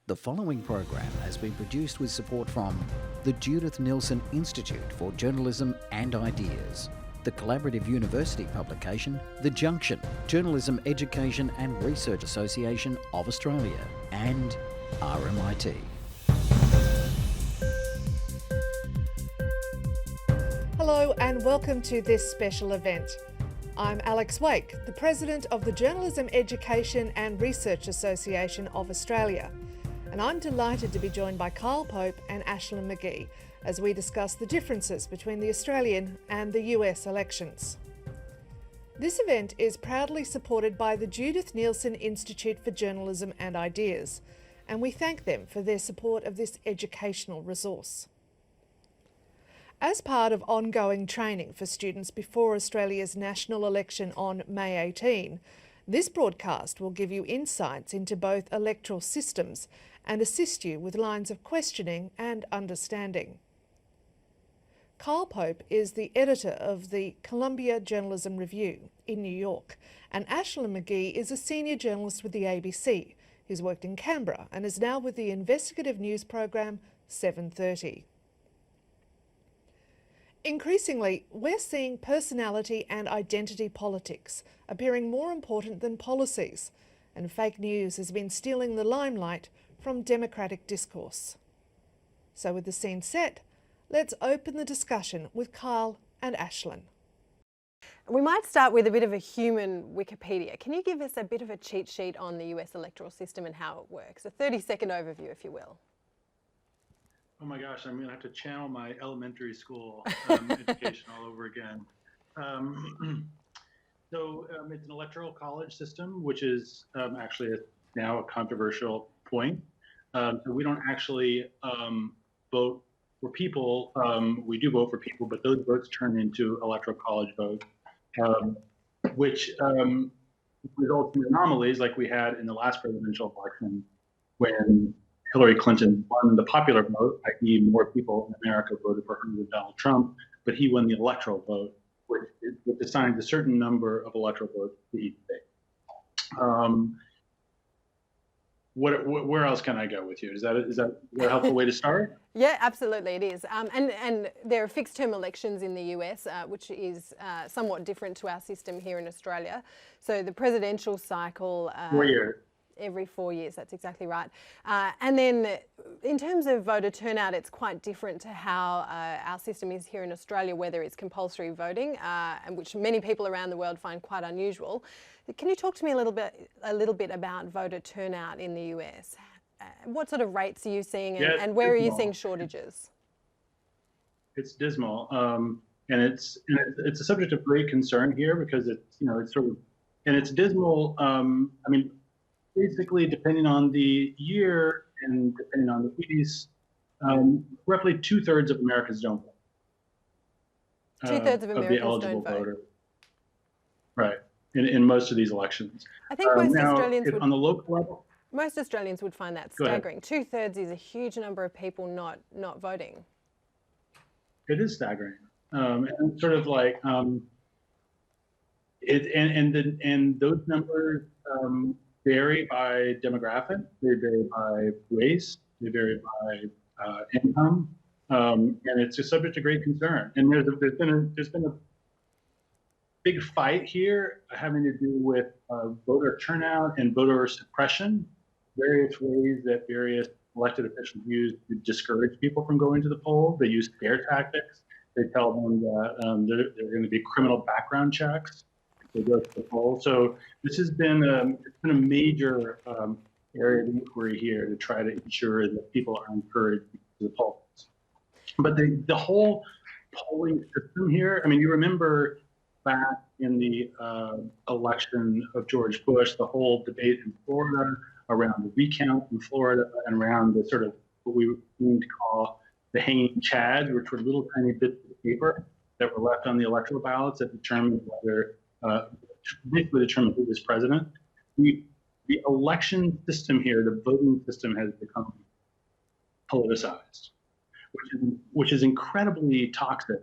The following program has been produced with support from the Judith Neilson Institute for Journalism and Ideas, the collaborative university publication, The Junction, Journalism Education and Research Association of Australia, and RMIT. Hello and welcome to this special event. I'm Alex Wake, the President of the Journalism Education and Research Association of Australia, and I'm delighted to be joined by Carl Pope and Ashlynne McGhee as we discuss the differences between the Australian and the US elections. This event is proudly supported by the Judith Neilson Institute for Journalism and Ideas, and we thank them for their support of this educational resource. As part of ongoing training for students before Australia's national election on May 18, this broadcast will give you insights into both electoral systems and assist you with lines of questioning and understanding. Carl Pope is the editor of the Columbia Journalism Review in New York, and Ashlynne McGhee is a senior journalist with the ABC, who's worked in Canberra and is now with the investigative news program 730. Increasingly, we're seeing personality and identity politics appearing more important than policies, and fake news has been stealing the limelight from democratic discourse. So with the scene set, let's open the discussion with Carl and Ashlynne. We might start with a bit of a human Wikipedia. Can you give us a bit of a cheat sheet on the US electoral system and how it works? A 30-second overview, if you will. Oh my gosh, I'm going to have to channel my elementary school education all over again. It's an electoral college system, which is actually now a controversial point. So we don't actually vote for people. We do vote for people, but those votes turn into electoral college votes, which results in anomalies like we had in the last presidential election when Hillary Clinton won the popular vote, i.e. more people in America voted for her than Donald Trump, but he won the electoral vote, which assigns a certain number of electoral votes to each state. Where else can I go with you? Is that a helpful way to start? Yeah, absolutely it is. And there are fixed term elections in the US, which is somewhat different to our system here in Australia. So the presidential cycle... 4 years. Every 4 years, that's exactly right. And then in terms of voter turnout, it's quite different to how our system is here in Australia, whether it's compulsory voting, and which many people around the world find quite unusual. Can you talk to me a little bit about voter turnout in the US? What sort of rates are you seeing, and where are you seeing shortages? It's dismal, and it's a subject of great concern here because it's sort of, and it's dismal. Basically, depending on the year and depending on the piece, roughly 2/3 of Americans don't vote. 2/3 of Americans the eligible don't vote. voter. Right, in most of these elections. I think most Australians on the local level. Most Australians would find that staggering. 2/3 is a huge number of people not voting. It is staggering, and it's sort of like and those numbers. Vary by demographic, they vary by race, they vary by income, and it's a subject of great concern. And there's been a big fight here having to do with voter turnout and voter suppression, various ways that various elected officials use to discourage people from going to the polls. They use scare tactics. They tell them that there are going to be criminal background checks. They go to the poll. So this has been a major area of inquiry here to try to ensure that people are encouraged to the polls. But the whole polling system here, you remember back in the election of George Bush, the whole debate in Florida around the recount in Florida and around the sort of what we would need to call the hanging chads, which were little tiny bits of paper that were left on the electoral ballots that determined whether basically determine who was president. The election system here, the voting system, has become politicized, which is incredibly toxic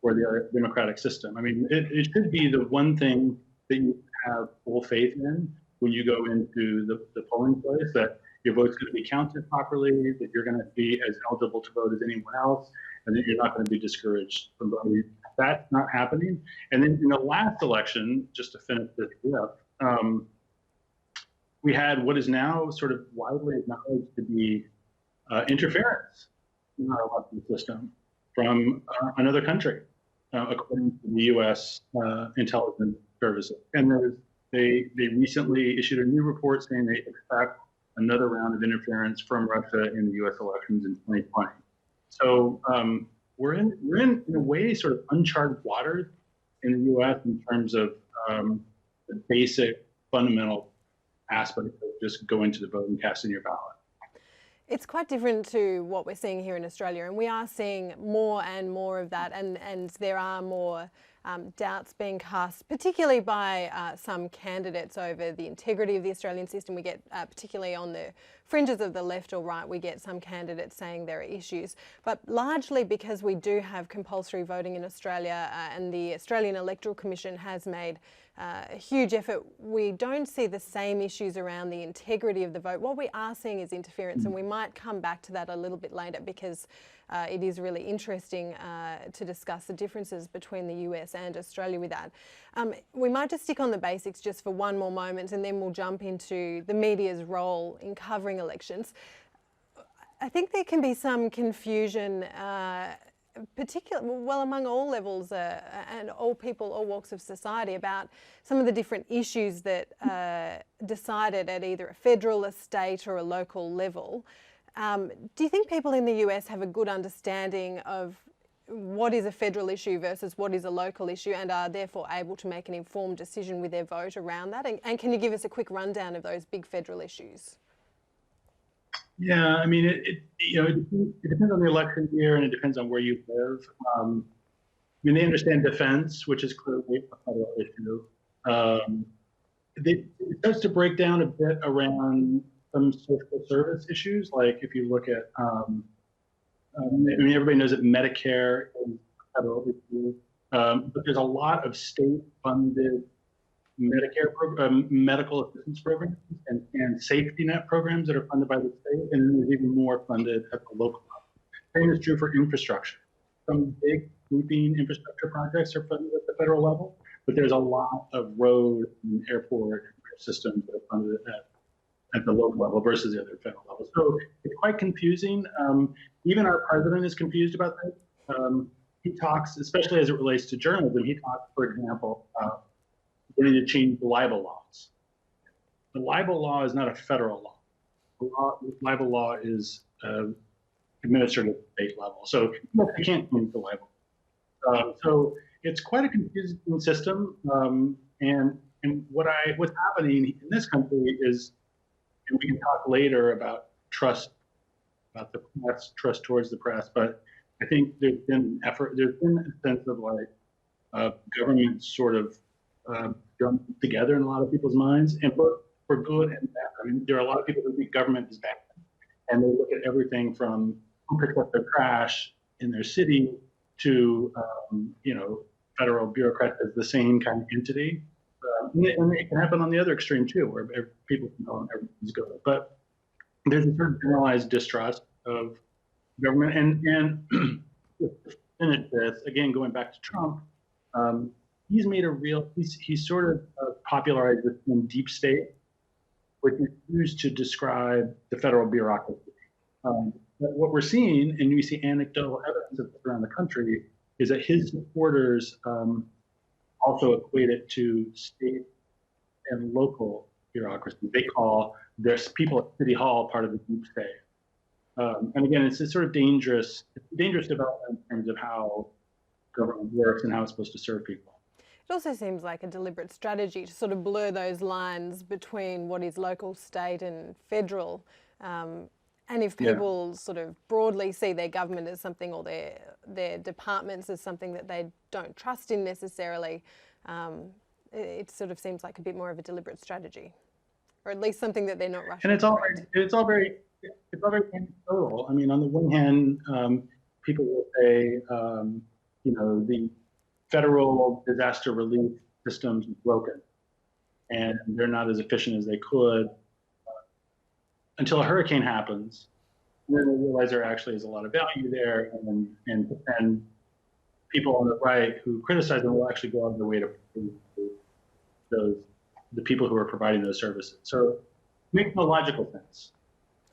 for the democratic system. It should be the one thing that you have full faith in when you go into the polling place, that your vote's going to be counted properly, that you're going to be as eligible to vote as anyone else, and that you're not going to be discouraged from voting. That's not happening. And then in the last election, just to finish this up, we had what is now sort of widely acknowledged to be interference in our election system from another country, according to the U.S. intelligence services. And they recently issued a new report saying they expect another round of interference from Russia in the U.S. elections in 2020. So we're in a way sort of uncharted waters in the U.S. in terms of the basic fundamental aspect of just going to the vote and casting your ballot. It's quite different to what we're seeing here in Australia, and we are seeing more and more of that, and there are more doubts being cast, particularly by some candidates over the integrity of the Australian system. We get, particularly on the fringes of the left or right, we get some candidates saying there are issues, but largely because we do have compulsory voting in Australia and the Australian Electoral Commission has made a huge effort, we don't see the same issues around the integrity of the vote. What we are seeing is interference, and we might come back to that a little bit later because it is really interesting to discuss the differences between the US and Australia with that. We might just stick on the basics just for one more moment, and then we'll jump into the media's role in covering elections. I think there can be some confusion, among all levels and all people, all walks of society, about some of the different issues that are decided at either a federal, a state or a local level. Do you think people in the US have a good understanding of what is a federal issue versus what is a local issue, and are therefore able to make an informed decision with their vote around that? And can you give us a quick rundown of those big federal issues? Yeah, I mean, it depends on the election year, and it depends on where you live. I mean, they understand defense, which is clearly a federal issue. It starts to break down a bit around some social service issues, like if you look at, I mean, everybody knows that Medicare is a federal issue, but there's a lot of state-funded Medicare medical assistance programs and safety net programs that are funded by the state, and then there's even more funded at the local level. Same is true for infrastructure. Some big sweeping infrastructure projects are funded at the federal level, but there's a lot of road and airport systems that are funded at the local level versus the other federal level. So it's quite confusing. Even our president is confused about that. He talks, especially as it relates to journalism, he talks, for example, we need to change the libel laws. The libel law is not a federal law. The libel law is administered at the state level. So you can't change the libel. So it's quite a confusing system. And what's happening in this country is, and we can talk later about trust, about the press, trust towards the press, but I think there's been a sense of like government sort of done together in a lot of people's minds, and both for good and bad. I mean, there are a lot of people who think government is bad, and they look at everything from who picks up their trash in their city to, federal bureaucrats as the same kind of entity. And it can happen on the other extreme too, where people can tell everything's good. But there's a certain generalized distrust of government, and to finish this, again, going back to Trump, he's made he's sort of popularized this term deep state, which is used to describe the federal bureaucracy. But what we're seeing, and we see anecdotal evidence around the country, is that his supporters also equate it to state and local bureaucracy. They call their people at City Hall part of the deep state. And again, it's a sort of dangerous development in terms of how government works and how it's supposed to serve people. It also seems like a deliberate strategy to sort of blur those lines between what is local, state and federal. And if people sort of broadly see their government as something, or their departments as something that they don't trust in necessarily, it sort of seems like a bit more of a deliberate strategy, or at least something that they're not rushing. And it's all very anecdotal. I mean, on the one hand, people will say, the federal disaster relief systems are broken, and they're not as efficient as they could. until a hurricane happens. And then they realize there actually is a lot of value there, and people on the right who criticize them will actually go out of their way to those the people who are providing those services. So it makes no logical sense.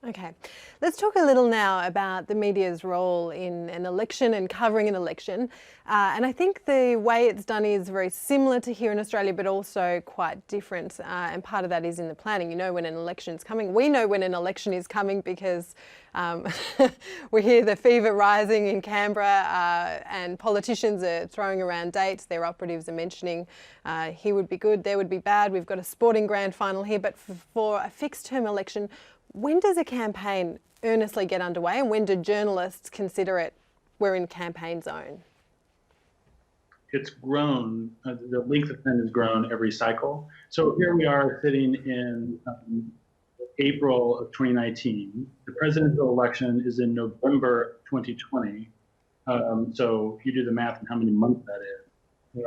Okay, let's talk a little now about the media's role in an election and covering an election. And I think the way it's done is very similar to here in Australia, but also quite different. And part of that is in the planning. You know when an election is coming. We know when an election is coming because we hear the fever rising in Canberra and politicians are throwing around dates. Their operatives are mentioning here would be good, there would be bad. We've got a sporting grand final here. But for a fixed term election, when does a campaign earnestly get underway and when do journalists consider it we're in campaign zone? It's grown, the length of time has grown every cycle. So here we are sitting in April of 2019. The presidential election is in November 2020. So if you do the math on how many months that is,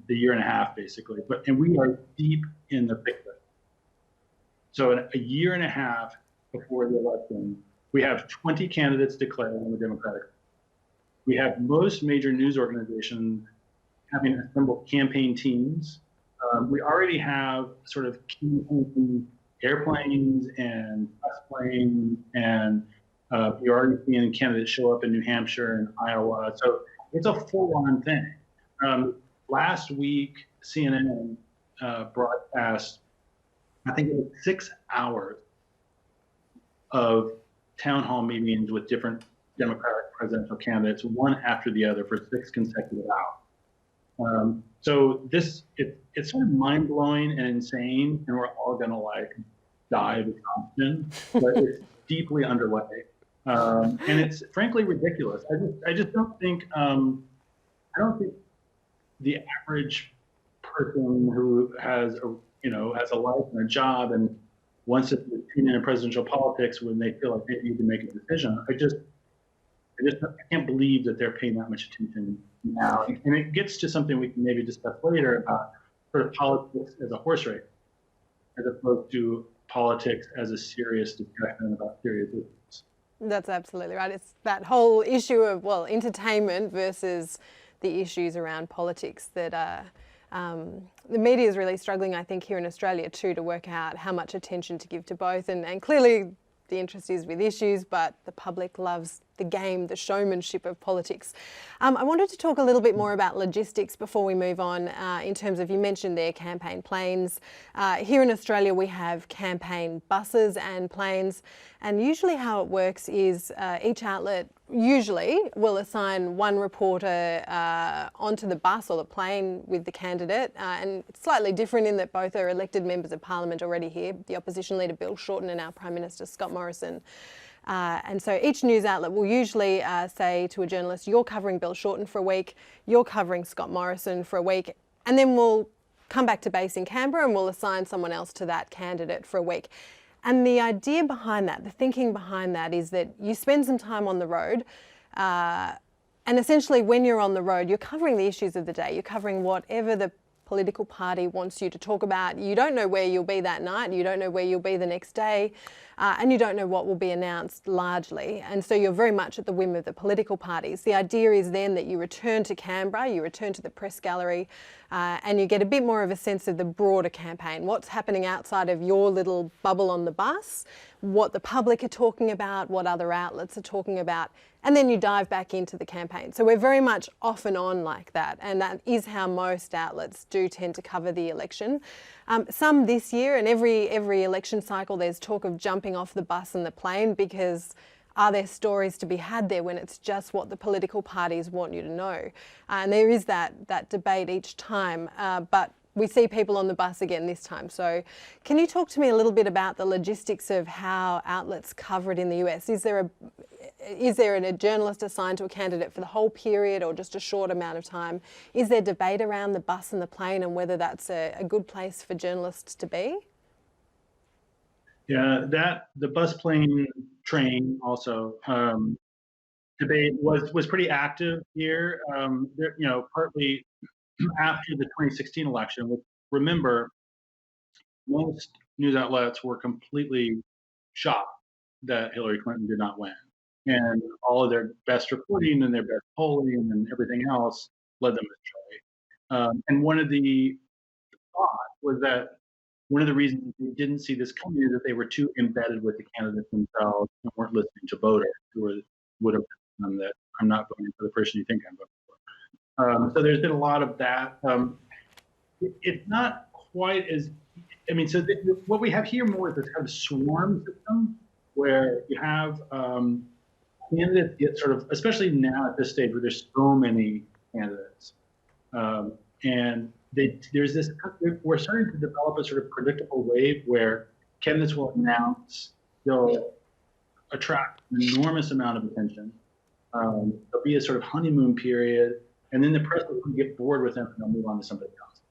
the year and a half basically. And we are deep in the thick of it. So in a year and a half before the election, we have 20 candidates declared on the Democratic. We have most major news organizations having assembled campaign teams. We already have sort of campaign airplanes and bus planes, and you're already seeing candidates show up in New Hampshire and Iowa. So it's a full-on thing. Last week, CNN broadcast, I think it was 6 hours of town hall meetings with different Democratic presidential candidates, one after the other for 6 consecutive hours. So it's sort of mind blowing and insane, and we're all gonna like die of exhaustion, but it's deeply underway. And it's frankly ridiculous. I just don't think, I don't think the average person who has a life and a job and wants to tune into presidential politics when they feel like they need to make a decision. I can't believe that they're paying that much attention now. And it gets to something we can maybe discuss later about sort of politics as a horse race, as opposed to politics as a serious discussion about serious issues. That's absolutely right. It's that whole issue of, well, entertainment versus the issues around politics that the media is really struggling, I think, here in Australia too, to work out how much attention to give to both. And clearly the interest is with issues, but the public loves the game, the showmanship of politics. I wanted to talk a little bit more about logistics before we move on in terms of, you mentioned their campaign planes. Here in Australia, we have campaign buses and planes. And usually how it works is each outlet usually will assign one reporter onto the bus or the plane with the candidate. And it's slightly different in that both are elected members of Parliament already here, the opposition leader Bill Shorten and our Prime Minister Scott Morrison. And so each news outlet will usually say to a journalist, you're covering Bill Shorten for a week, you're covering Scott Morrison for a week, and then we'll come back to base in Canberra and we'll assign someone else to that candidate for a week. And the idea behind that, the thinking behind that is that you spend some time on the road and essentially when you're on the road, you're covering the issues of the day, you're covering whatever the political party wants you to talk about. You don't know where you'll be that night, you don't know where you'll be the next day, and you don't know what will be announced largely. And so you're very much at the whim of the political parties. The idea is then that you return to Canberra, you return to the press gallery, and you get a bit more of a sense of the broader campaign, what's happening outside of your little bubble on the bus, what the public are talking about, what other outlets are talking about, and then you dive back into the campaign. So we're very much off and on like that, and that is how most outlets do tend to cover the election. Some this year, and every election cycle, there's talk of jumping off the bus and the plane because are there stories to be had there when it's just what the political parties want you to know? And there is that debate each time, but we see people on the bus again this time. So can you talk to me a little bit about the logistics of how outlets cover it in the US? Is there a journalist assigned to a candidate for the whole period or just a short amount of time? Is there debate around the bus and the plane and whether that's a good place for journalists to be? Yeah, the bus, plane, train also debate was pretty active here. Partly after the 2016 election, which, remember, most news outlets were completely shocked that Hillary Clinton did not win. And all of their best reporting and their best polling and everything else led them astray. And one of the thoughts was that one of the reasons they didn't see this coming is that they were too embedded with the candidates themselves and weren't listening to voters who would have done that. I'm not voting for the person you think I'm voting for. So there's been a lot of that. It's not quite as, I mean, so what we have here more is this kind of swarm system where you have candidates get sort of, especially now at this stage where there's so many candidates, and there's this, we're starting to develop a sort of predictable wave where candidates will announce, they'll attract an enormous amount of attention. There'll be a sort of honeymoon period, and then the press will get bored with them and they'll move on to somebody else.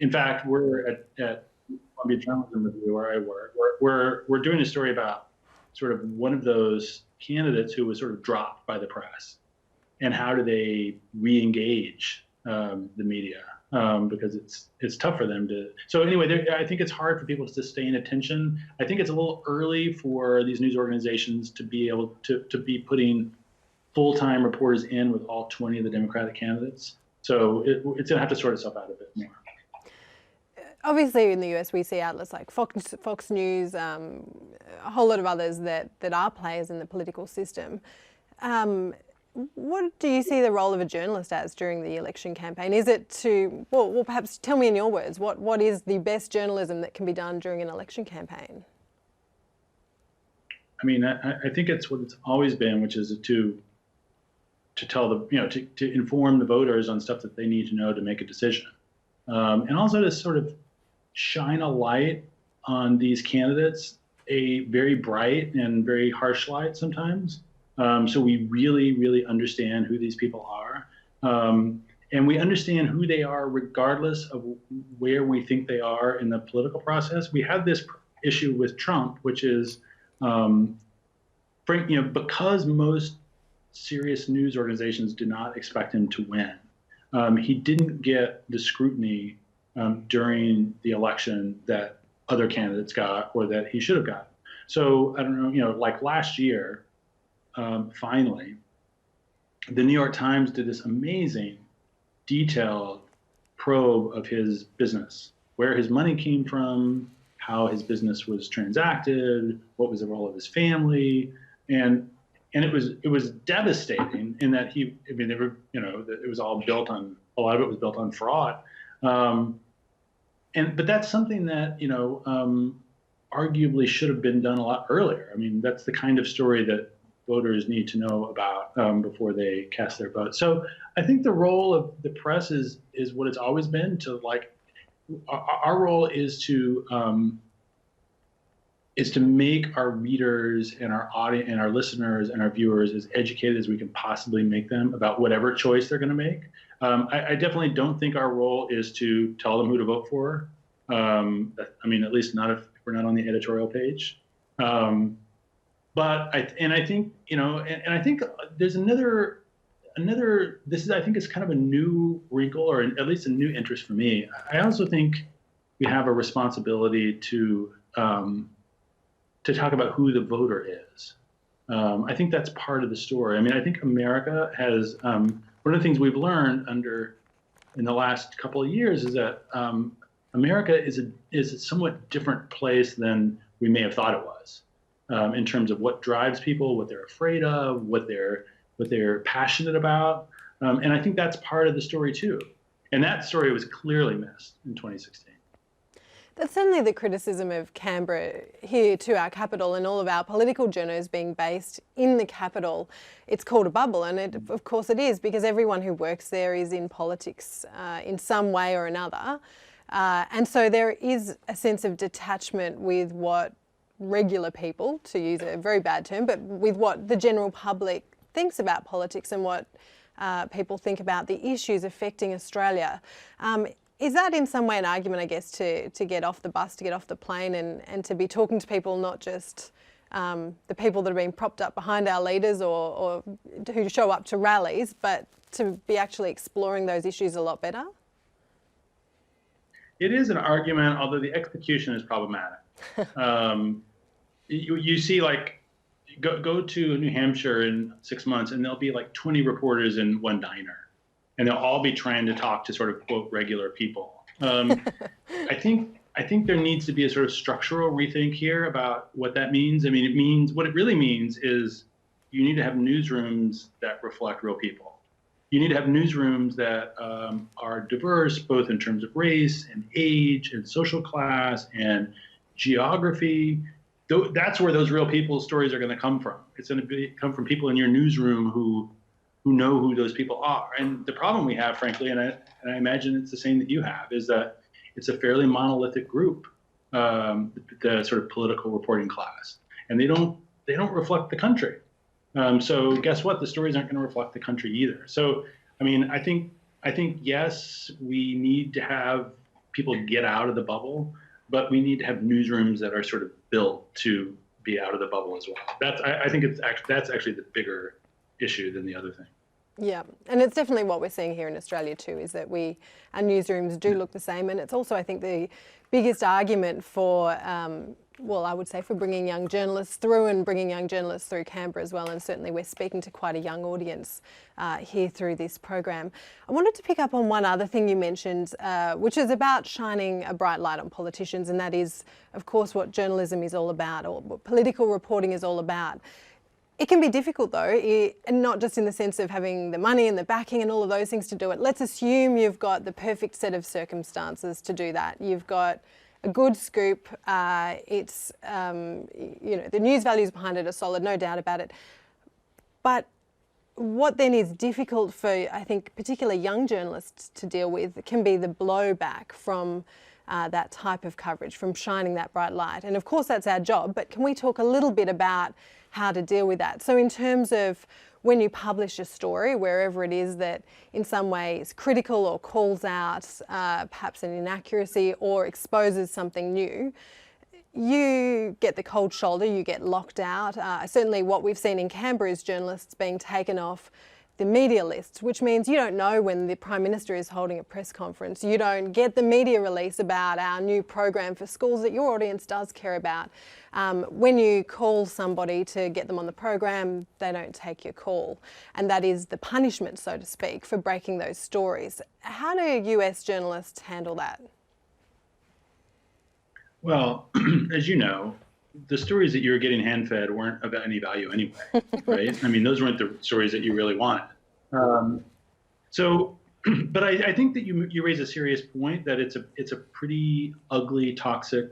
In fact, we're at Columbia Journalism Review, where I work, we're doing a story about sort of one of those candidates who was sort of dropped by the press, and how do they re-engage the media, because it's tough for them to. So anyway, I think it's hard for people to sustain attention. I think it's a little early for these news organizations to be able to be putting full-time reporters in with all 20 of the Democratic candidates. So it's going to have to sort itself out a bit more. Obviously, in the US, we see outlets like Fox News, a whole lot of others that are players in the political system. What do you see the role of a journalist as during the election campaign? Is it to, well, perhaps tell me in your words, what is the best journalism that can be done during an election campaign? I mean, I think it's what it's always been, which is to tell the, to inform the voters on stuff that they need to know to make a decision. And also to sort of shine a light on these candidates, a very bright and very harsh light sometimes. So we really, really understand who these people are. And we understand who they are regardless of where we think they are in the political process. We have this issue with Trump, which is, because most serious news organizations did not expect him to win. He didn't get the scrutiny during the election that other candidates got or that he should have gotten. So I don't know, like last year, finally, the New York Times did this amazing, detailed probe of his business, where his money came from, how his business was transacted, what was the role of his family, and it was devastating in that it was all built on, a lot of it was built on fraud. But that's something that, arguably should have been done a lot earlier. I mean, that's the kind of story that voters need to know about before they cast their vote. So I think the role of the press is what it's always been, to our role is to make our readers and our audience and our listeners and our viewers as educated as we can possibly make them about whatever choice they're going to make. I definitely don't think our role is to tell them who to vote for. I mean, at least not if we're not on the editorial page. But I think there's another. I think it's kind of a new wrinkle, or at least a new interest for me. I also think we have a responsibility to talk about who the voter is. I think that's part of the story. I mean, I think America has, one of the things we've learned in the last couple of years is that America is a somewhat different place than we may have thought it was, in terms of what drives people, what they're afraid of, what they're passionate about. And I think that's part of the story too. And that story was clearly missed in 2016. That's certainly the criticism of Canberra here to our capital, and all of our political journos being based in the capital. It's called a bubble, and of course it is, because everyone who works there is in politics in some way or another. And so there is a sense of detachment with what regular people, to use a very bad term, but with what the general public thinks about politics and what people think about the issues affecting Australia. Is that in some way an argument, I guess, to get off the bus, to get off the plane and to be talking to people, not just the people that are being propped up behind our leaders or who show up to rallies, but to be actually exploring those issues a lot better? It is an argument, although the execution is problematic. you see, like, go to New Hampshire in 6 months, and there'll be like 20 reporters in one diner, and they'll all be trying to talk to sort of quote regular people. I think there needs to be a sort of structural rethink here about what that means. I mean, it means what it really means is you need to have newsrooms that reflect real people. You need to have newsrooms that are diverse, both in terms of race and age and social class and geography. That's where those real people's stories are going to come from. It's going to come from people in your newsroom who know who those people are. And the problem we have, frankly, and I imagine it's the same that you have, is that it's a fairly monolithic group, the sort of political reporting class, and they don't reflect the country. So guess what? The stories aren't going to reflect the country either. So, I mean, I think yes, we need to have people get out of the bubble, but we need to have newsrooms that are sort of built to be out of the bubble as well. I think that's actually the bigger issue than the other thing. Yeah, and it's definitely what we're seeing here in Australia too, is that our newsrooms do look the same, and it's also, I think, the biggest argument for, well, I would say, for bringing young journalists through and bringing young journalists through Canberra as well, and certainly we're speaking to quite a young audience here through this program. I wanted to pick up on one other thing you mentioned, which is about shining a bright light on politicians, and that is, of course, what journalism is all about, or what political reporting is all about. It can be difficult though, and not just in the sense of having the money and the backing and all of those things to do it. Let's assume you've got the perfect set of circumstances to do that. You've got a good scoop. It's the news values behind it are solid, no doubt about it. But what then is difficult for, I think, particularly young journalists to deal with can be the blowback from that type of coverage, from shining that bright light. And of course that's our job, but can we talk a little bit about how to deal with that? So in terms of when you publish a story, wherever it is that in some way is critical or calls out perhaps an inaccuracy or exposes something new, you get the cold shoulder, you get locked out. Certainly what we've seen in Canberra is journalists being taken off the media lists, which means you don't know when the Prime Minister is holding a press conference. You don't get the media release about our new program for schools that your audience does care about. When you call somebody to get them on the program, they don't take your call. And that is the punishment, so to speak, for breaking those stories. How do US journalists handle that? Well, as you know, the stories that you were getting hand-fed weren't of any value anyway, right? I mean, those weren't the stories that you really wanted. But I think that you raise a serious point, that it's a pretty ugly, toxic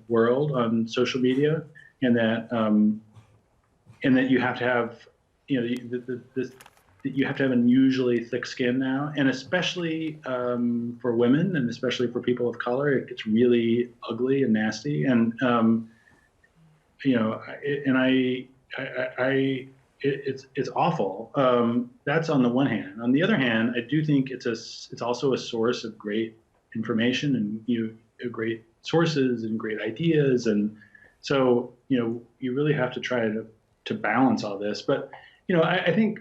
world on social media, and that you have to have, you have to have unusually thick skin now, and especially for women, and especially for people of color, it gets really ugly and nasty. And it's awful. That's on the one hand. On the other hand, I do think it's also a source of great information and great sources and great ideas. And so you really have to try to balance all this. But I think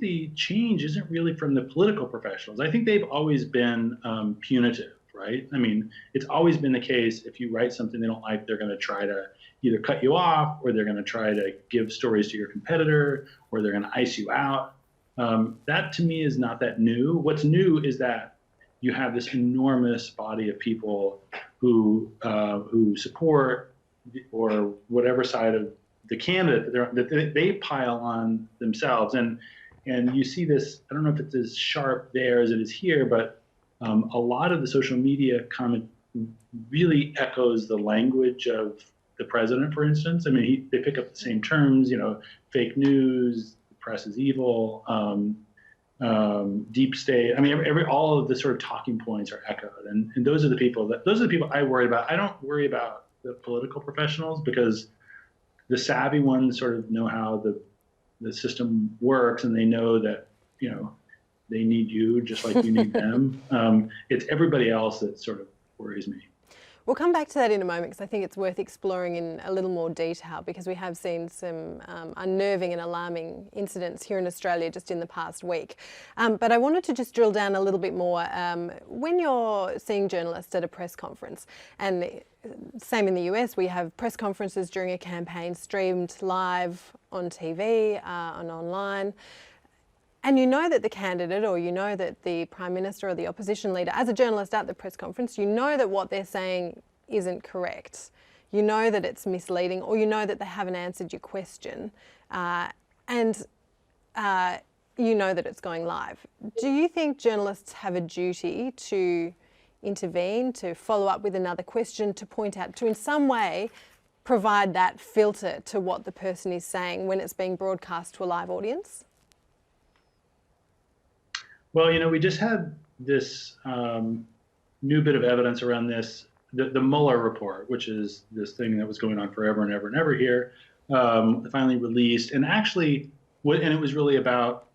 the change isn't really from the political professionals. I think they've always been punitive. Right? I mean, it's always been the case, if you write something they don't like, they're going to try to either cut you off, or they're going to try to give stories to your competitor, or they're going to ice you out. That to me is not that new. What's new is that you have this enormous body of people who support or whatever side of the candidate that they pile on themselves. And you see this, I don't know if it's as sharp there as it is here, but a lot of the social media comment really echoes the language of the president, for instance. I mean, they pick up the same terms, fake news, the press is evil, deep state. I mean, all of the sort of talking points are echoed, and those are the people I worry about. I don't worry about the political professionals, because the savvy ones sort of know how the system works, and they know that they need you just like you need them. It's everybody else that sort of worries me. We'll come back to that in a moment, because I think it's worth exploring in a little more detail, because we have seen some unnerving and alarming incidents here in Australia just in the past week. But I wanted to just drill down a little bit more. When you're seeing journalists at a press conference, and same in the US, we have press conferences during a campaign streamed live on TV, and online. And you know that the candidate, or you know that the Prime Minister or the opposition leader, as a journalist at the press conference, you know that what they're saying isn't correct. You know that it's misleading, or you know that they haven't answered your question, and you know that it's going live. Do you think journalists have a duty to intervene, to follow up with another question, to point out, to in some way provide that filter to what the person is saying when it's being broadcast to a live audience? Well, we just had this new bit of evidence around this, the Mueller report, which is this thing that was going on forever and ever and ever here, finally released, and actually, and it was really about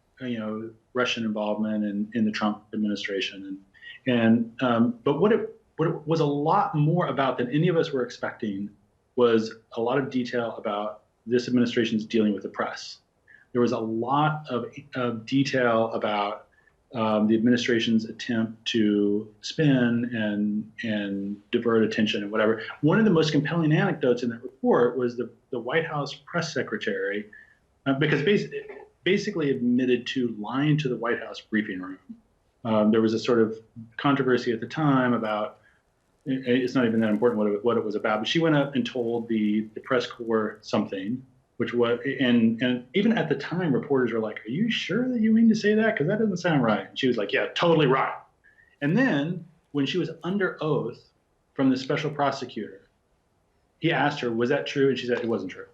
Russian involvement in the Trump administration, but what it was a lot more about than any of us were expecting was a lot of detail about this administration's dealing with the press. There was a lot of detail about the administration's attempt to spin and divert attention and whatever. One of the most compelling anecdotes in that report was the White House press secretary, because basically admitted to lying to the White House briefing room. There was a sort of controversy at the time about, it's not even that important what it was about, but she went up and told the press corps something, which was, and even at the time, reporters were like, "Are you sure that you mean to say that? Because that doesn't sound right." And she was like, "Yeah, totally right." And then when she was under oath from the special prosecutor, he asked her, "Was that true?" And she said, "It wasn't true."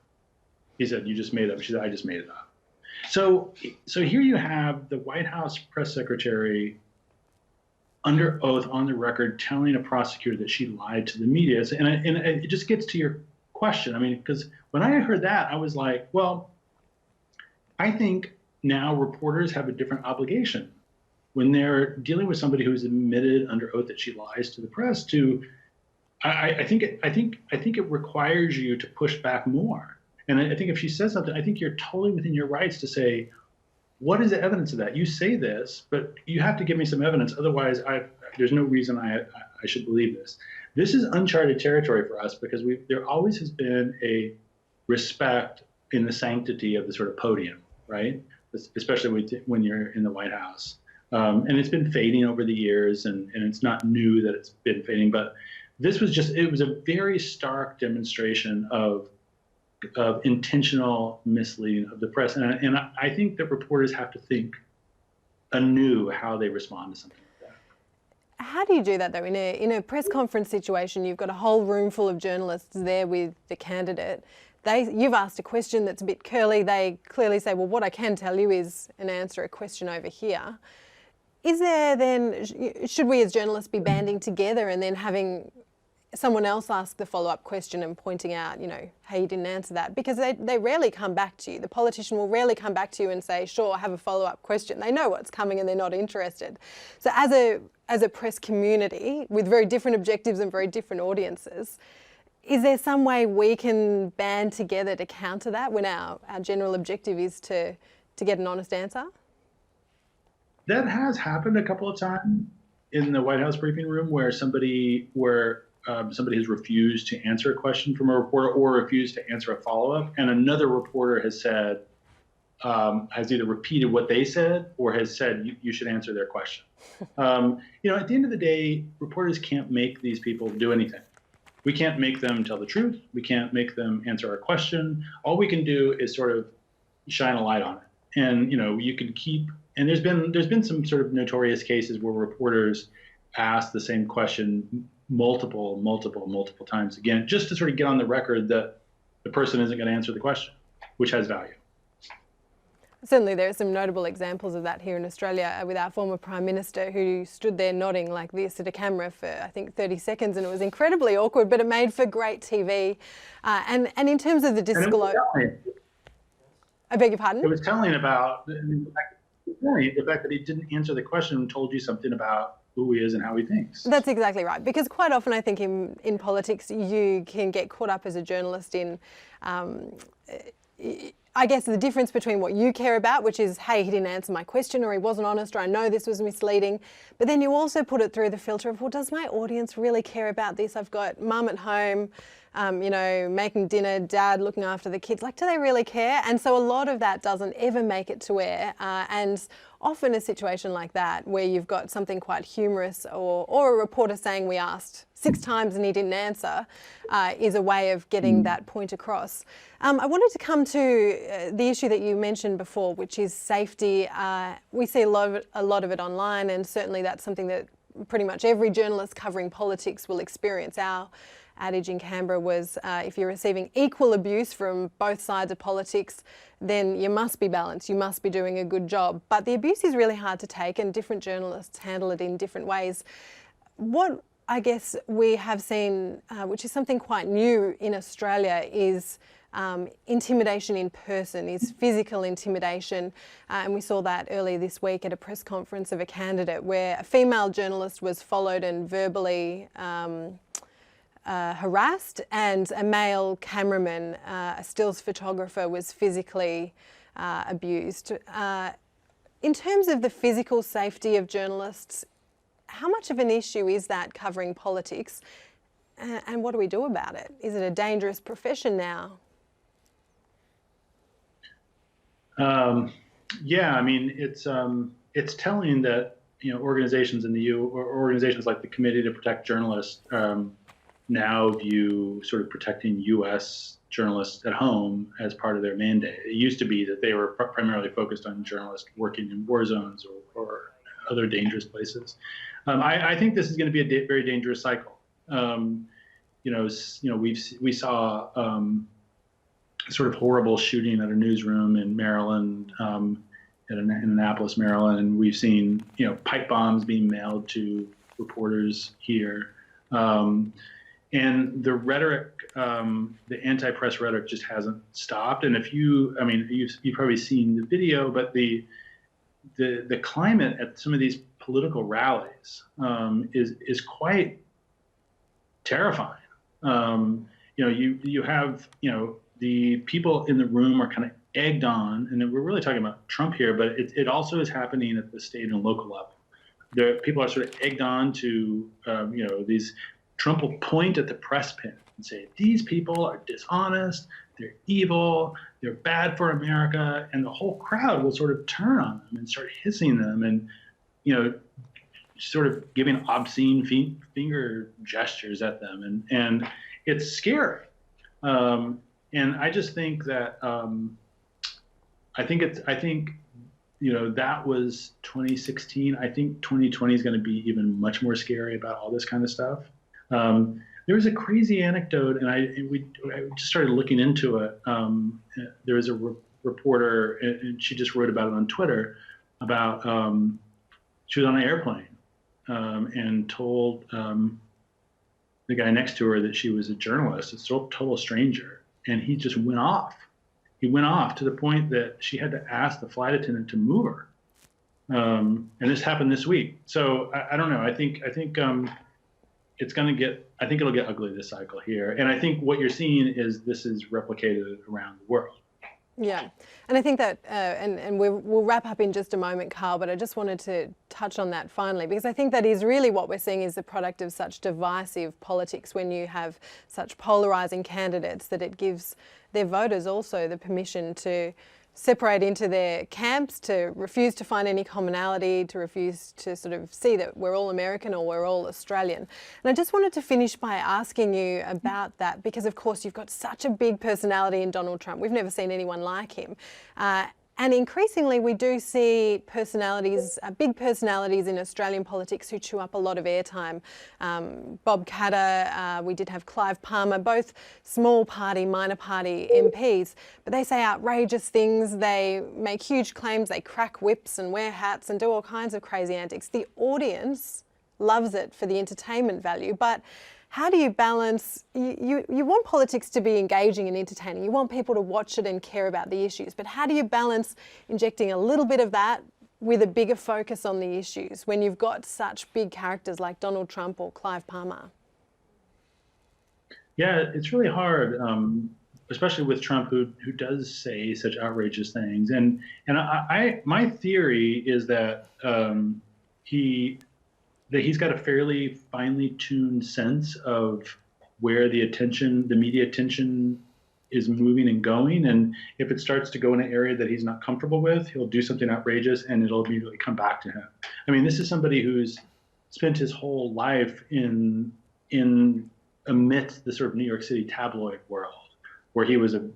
He said, "You just made it up." She said, "I just made it up." So here you have the White House press secretary under oath on the record telling a prosecutor that she lied to the media. And it just gets to your question. I mean, because when I heard that, I was like, well, I think now reporters have a different obligation when they're dealing with somebody who's admitted under oath that she lies to the press. I think it requires you to push back more. And I think if she says something, I think you're totally within your rights to say, what is the evidence of that? You say this, but you have to give me some evidence. Otherwise, there's no reason I should believe this. This is uncharted territory for us because there always has been a respect in the sanctity of the sort of podium, right? Especially when you're in the White House. And it's been fading over the years, and it's not new that it's been fading, but this was it was a very stark demonstration of intentional misleading of the press. And I think that reporters have to think anew how they respond to something like that. How do you do that though? In a press conference situation, you've got a whole room full of journalists there with the candidate. You've asked a question that's a bit curly. They clearly say, well, what I can tell you is an answer a question over here. Is there then, should we as journalists be banding together and then having someone else ask the follow-up question and pointing out, hey, you didn't answer that? Because they rarely come back to you. The politician will rarely come back to you and say, sure, I have a follow-up question. They know what's coming and they're not interested. So as a press community with very different objectives and very different audiences, is there some way we can band together to counter that when our general objective is to get an honest answer? That has happened a couple of times in the White House briefing room where somebody has refused to answer a question from a reporter or refused to answer a follow-up, and another reporter has said, has either repeated what they said or has said, you should answer their question. At the end of the day, reporters can't make these people do anything. We can't make them tell the truth. We can't make them answer a question. All we can do is sort of shine a light on it. And, you can keep, and there's been some sort of notorious cases where reporters ask the same question multiple times again, just to sort of get on the record that the person isn't going to answer the question, which has value. Certainly there are some notable examples of that here in Australia with our former Prime Minister who stood there nodding like this at a camera for, I think, 30 seconds, and it was incredibly awkward, but it made for great TV. And in terms of the disclosure... I beg your pardon? It was telling about the fact that he didn't answer the question and told you something about who he is and how he thinks. That's exactly right. Because quite often I think in politics you can get caught up as a journalist in I guess the difference between what you care about, which is, hey, he didn't answer my question, or he wasn't honest, or I know this was misleading. But then you also put it through the filter of, well, does my audience really care about this? I've got mum at home, making dinner, dad looking after the kids. Like, do they really care? And so a lot of that doesn't ever make it to air. And often a situation like that, where you've got something quite humorous or a reporter saying we asked 6 times and he didn't answer, is a way of getting that point across. I wanted to come to the issue that you mentioned before, which is safety. We see a lot of it online, and certainly that's something that pretty much every journalist covering politics will experience. Our adage in Canberra was, if you're receiving equal abuse from both sides of politics, then you must be balanced, you must be doing a good job. But the abuse is really hard to take, and different journalists handle it in different ways. What I guess we have seen, which is something quite new in Australia, is intimidation in person, is physical intimidation. And we saw that earlier this week at a press conference of a candidate where a female journalist was followed and verbally harassed, and a male cameraman, a stills photographer, was physically abused. In terms of the physical safety of journalists, how much of an issue is that covering politics, and what do we do about it? Is it a dangerous profession now? Yeah, I mean, it's telling that organizations in the organizations like the Committee to Protect Journalists now view sort of protecting U.S. journalists at home as part of their mandate. It used to be that they were primarily focused on journalists working in war zones or other dangerous places. I think this is going to be a very dangerous cycle. We saw sort of horrible shooting at a newsroom in Maryland, in Annapolis, Maryland, and we've seen pipe bombs being mailed to reporters here. And the rhetoric, the anti-press rhetoric, just hasn't stopped. And you've probably seen the video, but the climate at some of these political rallies is quite terrifying. You have the people in the room are kind of egged on, and we're really talking about Trump here, but it also is happening at the state and local level. People are sort of egged on to these. Trump will point at the press pin and say, these people are dishonest, they're evil, they're bad for America, and the whole crowd will sort of turn on them and start hissing them and, sort of giving obscene finger gestures at them. And it's scary. And I just think that, that was 2016. I think 2020 is going to be even much more scary about all this kind of stuff. There was a crazy anecdote, and I just started looking into it. There was a reporter, and she just wrote about it on Twitter, about she was on an airplane and told the guy next to her that she was a journalist, a total stranger, and he just went off. He went off to the point that she had to ask the flight attendant to move her. And this happened this week. So I don't know. I think it'll get ugly this cycle here. And I think what you're seeing is this is replicated around the world. Yeah, and I think that, and we'll wrap up in just a moment, Carl, but I just wanted to touch on that finally, because I think that is really what we're seeing is the product of such divisive politics when you have such polarising candidates, that it gives their voters also the permission to separate into their camps, to refuse to find any commonality, to refuse to sort of see that we're all American or we're all Australian. And I just wanted to finish by asking you about that, because of course you've got such a big personality in Donald Trump. We've never seen anyone like him. And increasingly we do see personalities, big personalities in Australian politics who chew up a lot of airtime. Bob Katter, we did have Clive Palmer, both small party, minor party MPs, but they say outrageous things, they make huge claims, they crack whips and wear hats and do all kinds of crazy antics. The audience loves it for the entertainment value, but how do you balance, you want politics to be engaging and entertaining, you want people to watch it and care about the issues, but how do you balance injecting a little bit of that with a bigger focus on the issues when you've got such big characters like Donald Trump or Clive Palmer? Yeah, it's really hard. especially with Trump, who does say such outrageous things. And my theory is that he's got a fairly finely tuned sense of where the media attention is moving and going. And if it starts to go in an area that he's not comfortable with, he'll do something outrageous and it'll immediately come back to him. I mean, this is somebody who's spent his whole life in amidst the sort of New York City tabloid world, where he was a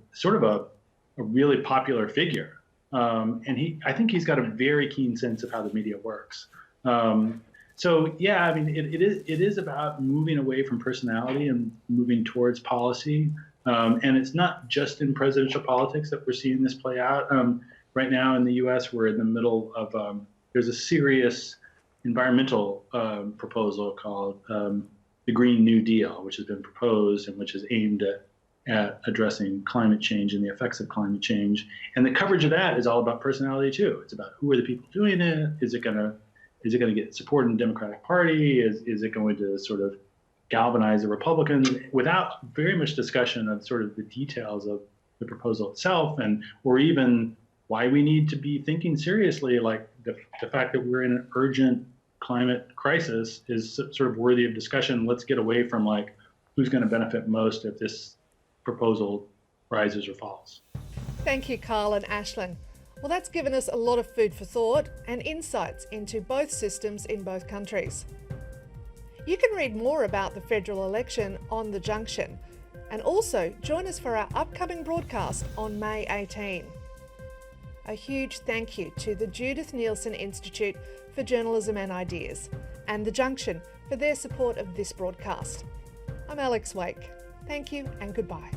really popular figure. And I think he's got a very keen sense of how the media works. So yeah, I mean, it is about moving away from personality and moving towards policy. And it's not just in presidential politics that we're seeing this play out. Right now in the U.S., we're in the middle of there's a serious environmental proposal called the Green New Deal, which has been proposed and which is aimed at addressing climate change and the effects of climate change. And the coverage of that is all about personality too. It's about who are the people doing it? Is it going to get support in the Democratic Party? Is it going to sort of galvanize the Republicans, without very much discussion of sort of the details of the proposal itself, or even why we need to be thinking seriously, like the fact that we're in an urgent climate crisis is sort of worthy of discussion. Let's get away from like who's going to benefit most if this proposal rises or falls. Thank you, Carl and Ashlynne. Well, that's given us a lot of food for thought and insights into both systems in both countries. You can read more about the federal election on The Junction, and also join us for our upcoming broadcast on May 18. A huge thank you to the Judith Neilson Institute for Journalism and Ideas and The Junction for their support of this broadcast. I'm Alex Wake. Thank you and goodbye.